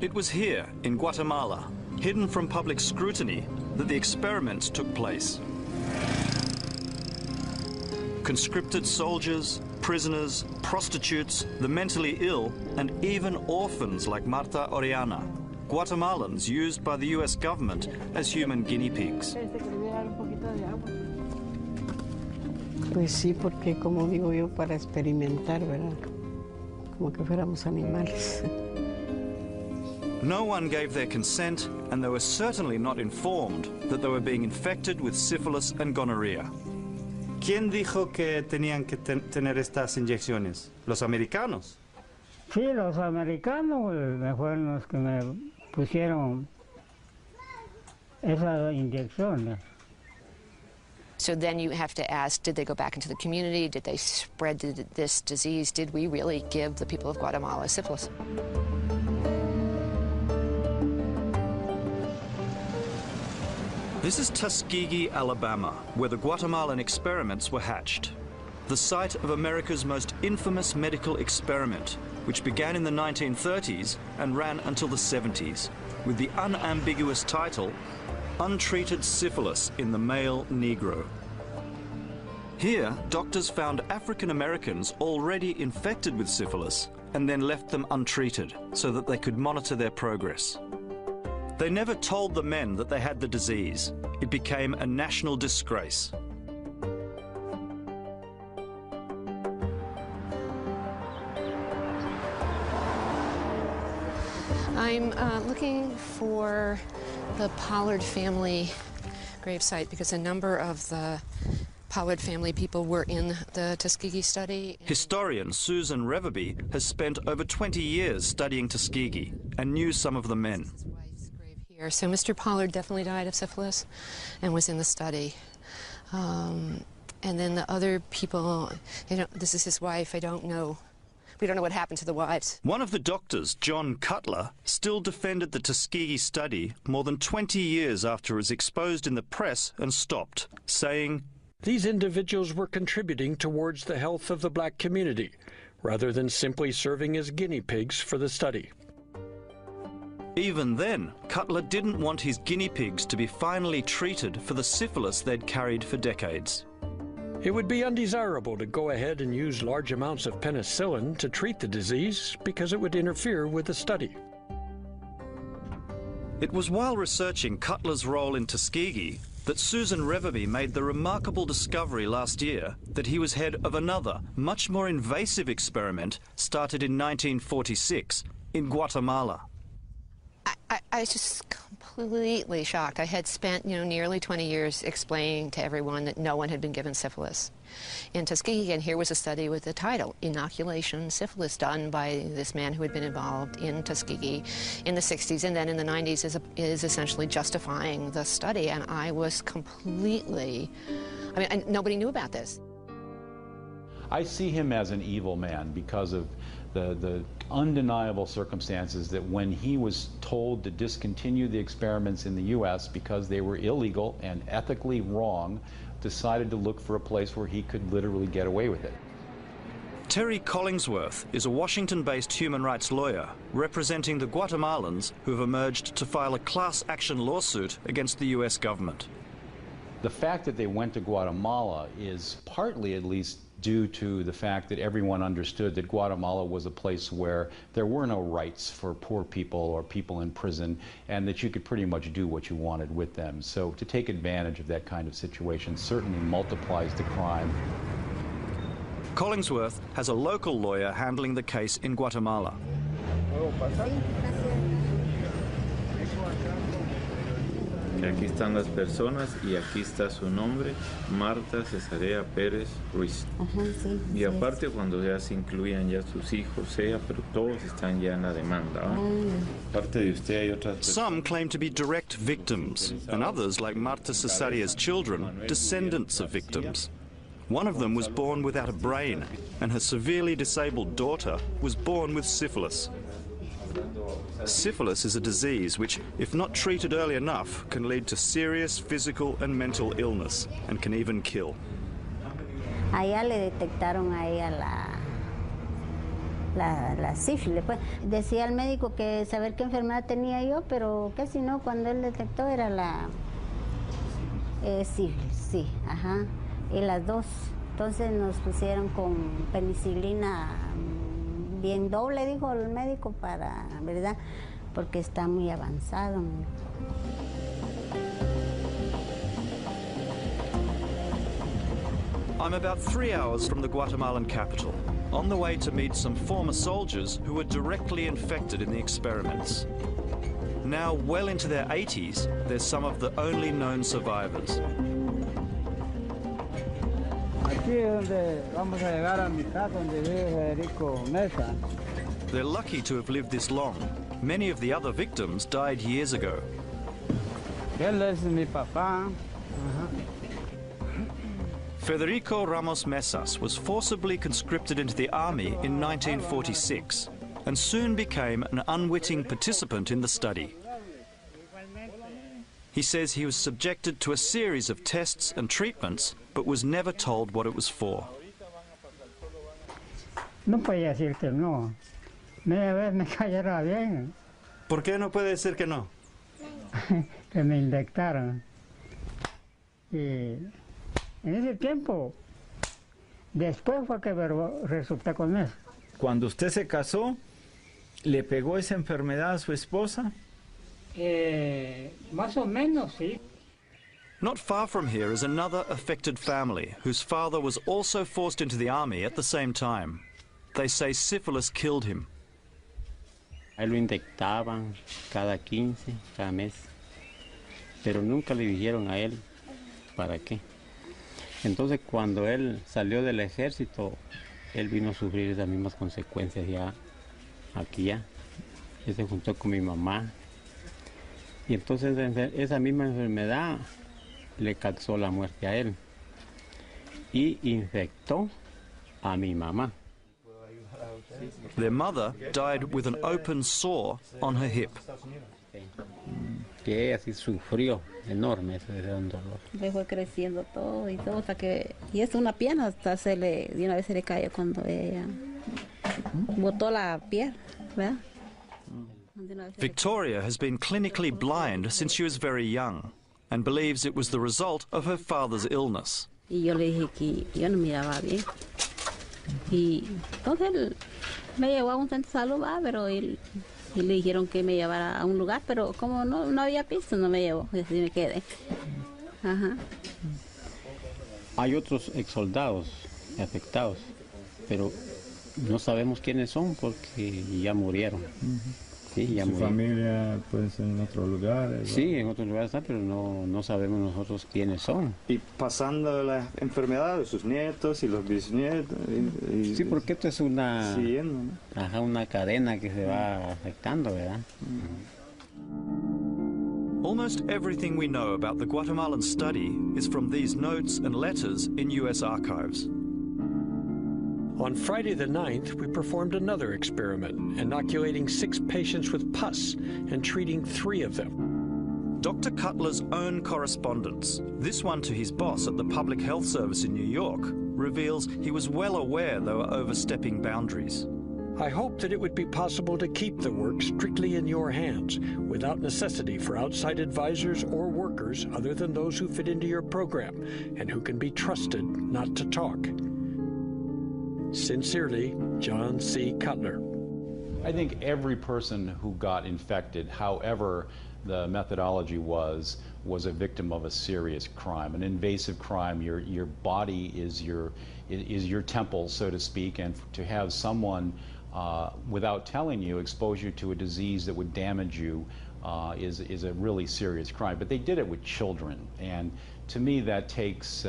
It was here, in Guatemala, hidden from public scrutiny, that the experiments took place. Conscripted soldiers, prisoners, prostitutes, the mentally ill, and even orphans like Marta Oriana, Guatemalans used by the US government as human guinea pigs. Pues sí, porque como digo yo, para experimentar, ¿verdad? Como que fuéramos animales. No one gave their consent, and they were certainly not informed that they were being infected with syphilis and gonorrhea. ¿Quién dijo que tenían que tener estas inyecciones? ¿Los americanos? Sí, los americanos fueron los que me pusieron esa inyección. So then you have to ask, did they go back into the community? Did they spread this disease? Did we really give the people of Guatemala syphilis? This is Tuskegee, Alabama, where the Guatemalan experiments were hatched. The site of America's most infamous medical experiment, which began in the 1930s and ran until the 70s, with the unambiguous title, Untreated Syphilis in the Male Negro. Here, doctors found African Americans already infected with syphilis and then left them untreated so that they could monitor their progress. They never told the men that they had the disease. It became a national disgrace. I'm looking for the Pollard family gravesite because a number of the Pollard family people were in the Tuskegee study. Historian Susan Reverby has spent over 20 years studying Tuskegee and knew some of the men. So Mr. Pollard definitely died of syphilis and was in the study. And then the other people, you know, this is his wife, I don't know. We don't know what happened to the wives. One of the doctors, John Cutler, still defended the Tuskegee study more than 20 years after it was exposed in the press and stopped, saying, "These individuals were contributing towards the health of the black community, rather than simply serving as guinea pigs for the study." Even then, Cutler didn't want his guinea pigs to be finally treated for the syphilis they'd carried for decades. It would be undesirable to go ahead and use large amounts of penicillin to treat the disease because it would interfere with the study. It was while researching Cutler's role in Tuskegee that Susan Reverby made the remarkable discovery last year that he was head of another, much more invasive experiment started in 1946 in Guatemala. I was just completely shocked. I had spent, nearly 20 years explaining to everyone that no one had been given syphilis in Tuskegee, and here was a study with the title, Inoculation Syphilis, done by this man who had been involved in Tuskegee in the 60s, and then in the 90s is essentially justifying the study, and I was completely, nobody knew about this. I see him as an evil man because of the undeniable circumstances that when he was told to discontinue the experiments in the U.S. because they were illegal and ethically wrong, decided to look for a place where he could literally get away with it. Terry Collingsworth is a Washington-based human rights lawyer representing the Guatemalans who have emerged to file a class action lawsuit against the U.S. government. The fact that they went to Guatemala is partly, at least, due to the fact that everyone understood that Guatemala was a place where there were no rights for poor people or people in prison, and that you could pretty much do what you wanted with them. So to take advantage of that kind of situation certainly multiplies the crime. Collingsworth has a local lawyer handling the case in Guatemala. Aquí están las personas y aquí está su nombre, Marta Cesarea Pérez Ruiz. Sí, y aparte cuando ya se incluyan ya sus hijos, pero todos están ya en la demanda. Aparte de usted hay otras. Some claim to be direct victims, and others, like Marta Cesarea's children, descendants of victims. One of them was born without a brain, and her severely disabled daughter was born with syphilis. Syphilis is a disease which, if not treated early enough, can lead to serious physical and mental illness and can even kill. Allá le detectaron a ella la sífilis, pues. Decía el médico que saber qué enfermedad tenía yo, pero casi no, cuando él detectó era la sífilis, sí, ajá, y las dos. Entonces nos pusieron con penicilina bien doble, dijo el médico, para, ¿verdad? Porque está muy avanzado. I'm about 3 hours from the Guatemalan capital, on the way to meet some former soldiers who were directly infected in the experiments. Now well into their 80s, they're some of the only known survivors. Aquí es donde vamos a llegar a mi casa, donde vive Federico Mesa. They're lucky to have lived this long. Many of the other victims died years ago. Él es mi papá. Federico Ramos Mesas was forcibly conscripted into the army in 1946 and soon became an unwitting participant in the study. He says he was subjected to a series of tests and treatments, but was never told what it was for. No podía decir que no. Media vez me cayera bien. ¿Por qué no puede decir que no? Que me inyectaron. Y en ese tiempo, después fue que resulté con eso. Cuando usted se casó, ¿le pegó esa enfermedad a su esposa? Más o menos, sí. Not far from here is another affected family whose father was also forced into the army at the same time. They say syphilis killed him. A él lo inyectaban cada 15, cada mes, pero nunca le dijeron a él para qué. Entonces cuando él salió del ejército, él vino a sufrir esas mismas consecuencias ya, aquí ya. Él se juntó con mi mamá. Y entonces esa misma enfermedad le causó la muerte a él. Y infectó a mi mamá. Their mother died with an open sore on her hip. Que ella sí sufrió enorme ese dolor. Le fue creciendo todo, hasta que, y es una pierna, hasta de una vez se le cayó cuando ella botó la piel, ¿verdad? Victoria has been clinically blind since she was very young and believes it was the result of her father's illness. Y yo le dije que yo no miraba bien. Y entonces él me llevó a un centro de salud, pero y le dijeron que me llevara a un lugar, pero como no había piso, no me llevó, y así me quedé. Ajá. Hay otros exsoldados afectados, pero no sabemos quiénes son porque ya murieron. Sí, ya ¿Su murieron. familia puede ser en otro lugar? ¿verdad? Sí, en otros lugares está, pero no sabemos nosotros quiénes son. Y pasando la enfermedad de sus nietos y los bisnietos. Sí, porque esto es una, siguiendo, ¿no? ajá, una cadena que se va afectando, ¿verdad? Almost everything we know about the Guatemalan study is from these notes and letters in US archives. On Friday the 9th, we performed another experiment, inoculating 6 patients with pus and treating 3 of them. Dr. Cutler's own correspondence, this one to his boss at the Public Health Service in New York, reveals he was well aware they were overstepping boundaries. I hope that it would be possible to keep the work strictly in your hands, without necessity for outside advisors or workers other than those who fit into your program and who can be trusted not to talk. Sincerely, John C. Cutler. I think every person who got infected, however the methodology was a victim of a serious crime, an invasive crime. Your body is your temple, so to speak, and to have someone without telling you expose you to a disease that would damage you is a really serious crime. But they did it with children, and to me that takes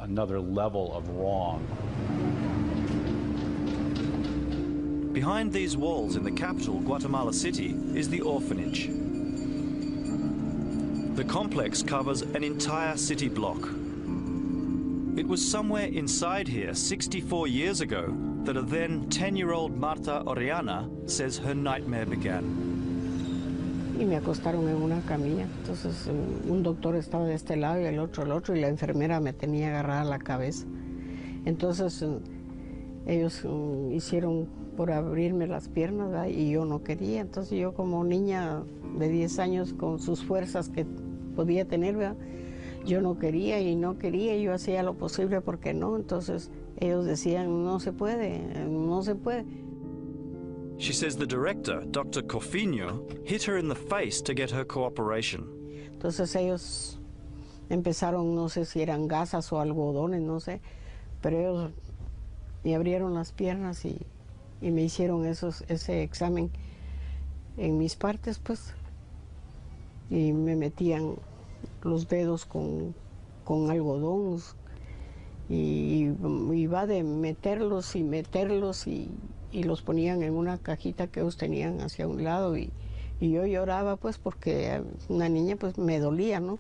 another level of wrong. Behind these walls in the capital, Guatemala City, is the orphanage. The complex covers an entire city block. It was somewhere inside here 64 years ago that a then 10-year-old Marta Orellana says her nightmare began. Y me acostaron en una camilla. Entonces un doctor estaba de este lado y el otro, y la enfermera me tenía agarrada la cabeza. Entonces ellos hicieron por abrirme las piernas, ¿verdad? Y yo no quería. Entonces yo como niña de 10 años con sus fuerzas que podía tener, ¿verdad? Yo no quería y no quería, y yo hacía lo posible porque no. Entonces ellos decían, no se puede, no se puede. She says the director, Dr. Corfino, hit her in the face to get her cooperation. Entonces ellos empezaron, no sé si eran gasas o algodones, no sé, pero ellos me abrieron las piernas y me hicieron ese examen en mis partes, pues, y me metían los dedos con algodón y iba de meterlos y los ponían en una cajita que ellos tenían hacia un lado y yo lloraba, pues, porque una niña, pues, me dolía, ¿no?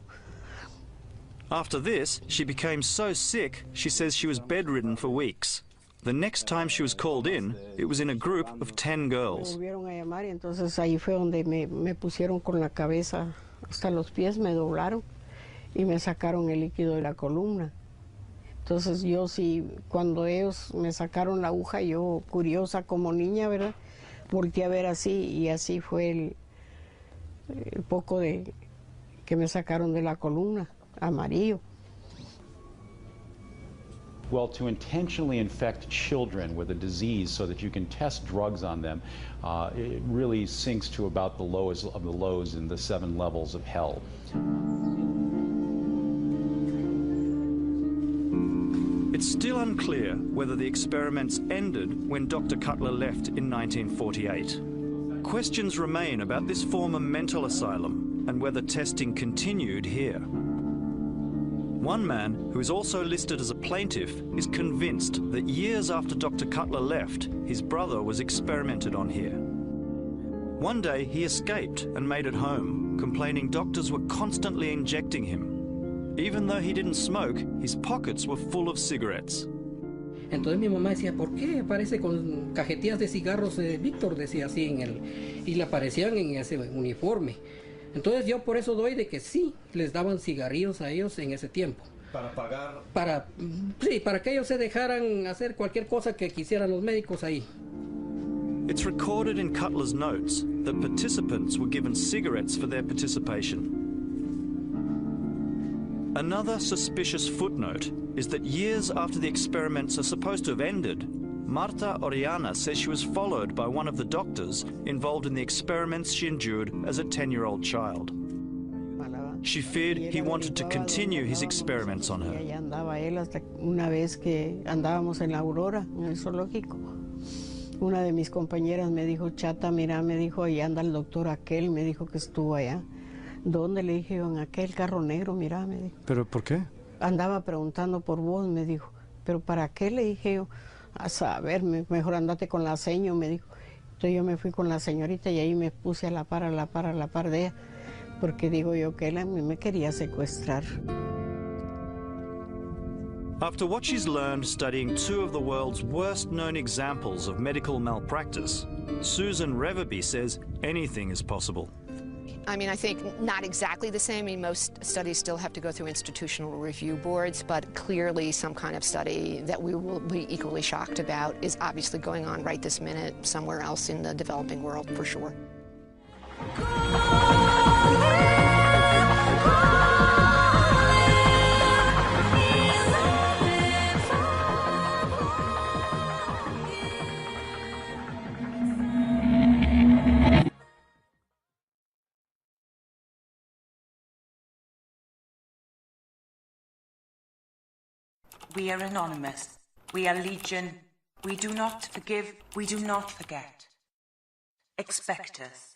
After this, she became so sick, she says she was bedridden for weeks. The next time she was called in, it was in a group of 10 girls. Me volvieron a llamar y entonces ahí fue donde me pusieron con la cabeza hasta los pies, me doblaron y me sacaron el líquido de la columna. Entonces yo sí, cuando ellos me sacaron la aguja, yo curiosa como niña, ¿verdad? Volteé a ver así y así fue el poco de que me sacaron de la columna, amarillo. Well, to intentionally infect children with a disease so that you can test drugs on them, it really sinks to about the lowest of the lows in the 7 levels of hell. It's still unclear whether the experiments ended when Dr. Cutler left in 1948. Questions remain about this former mental asylum and whether testing continued here. One man, who is also listed as a plaintiff, is convinced that years after Dr. Cutler left, his brother was experimented on here. One day he escaped and made it home, complaining doctors were constantly injecting him. Even though he didn't smoke, his pockets were full of cigarettes. Entonces mi mamá decía, ¿por qué aparece con cajetillas de cigarros Víctor? Decía así y le aparecían en ese uniforme. Entonces yo por eso doy de que sí, les daban cigarrillos a ellos en ese tiempo. Para pagar. Sí, para que ellos se dejaran hacer cualquier cosa que quisieran los médicos ahí. It's recorded in Cutler's notes that participants were given cigarettes for their participation. Another suspicious footnote is that years after the experiments are supposed to have ended, Marta Oriana says she was followed by one of the doctors involved in the experiments she endured as a 10-year-old child. She feared he wanted to continue his experiments on her. Allá andaba él hasta una vez que andábamos en la Aurora, en el zoológico. Una de mis compañeras me dijo, Chata, mira, me dijo, ahí anda el doctor aquel, me dijo que estuvo allá. ¿Dónde? Le dije yo, en aquel carro negro, mira, me dijo. ¿Pero por qué? Andaba preguntando por vos, me dijo. ¿Pero para qué? Le dije yo. A saber, mejor andate con la seño, me dijo. Entonces yo me fui con la señorita y ahí me puse a la par de ella, porque digo yo que él a mí me quería secuestrar. After what she's learned studying 2 of the world's worst-known examples of medical malpractice, Susan Reverby says anything is possible. I mean, I think not exactly the same. I mean, most studies still have to go through institutional review boards, but clearly some kind of study that we will be equally shocked about is obviously going on right this minute somewhere else in the developing world, for sure. We are anonymous. We are legion. We do not forgive. We do not forget. Expect us.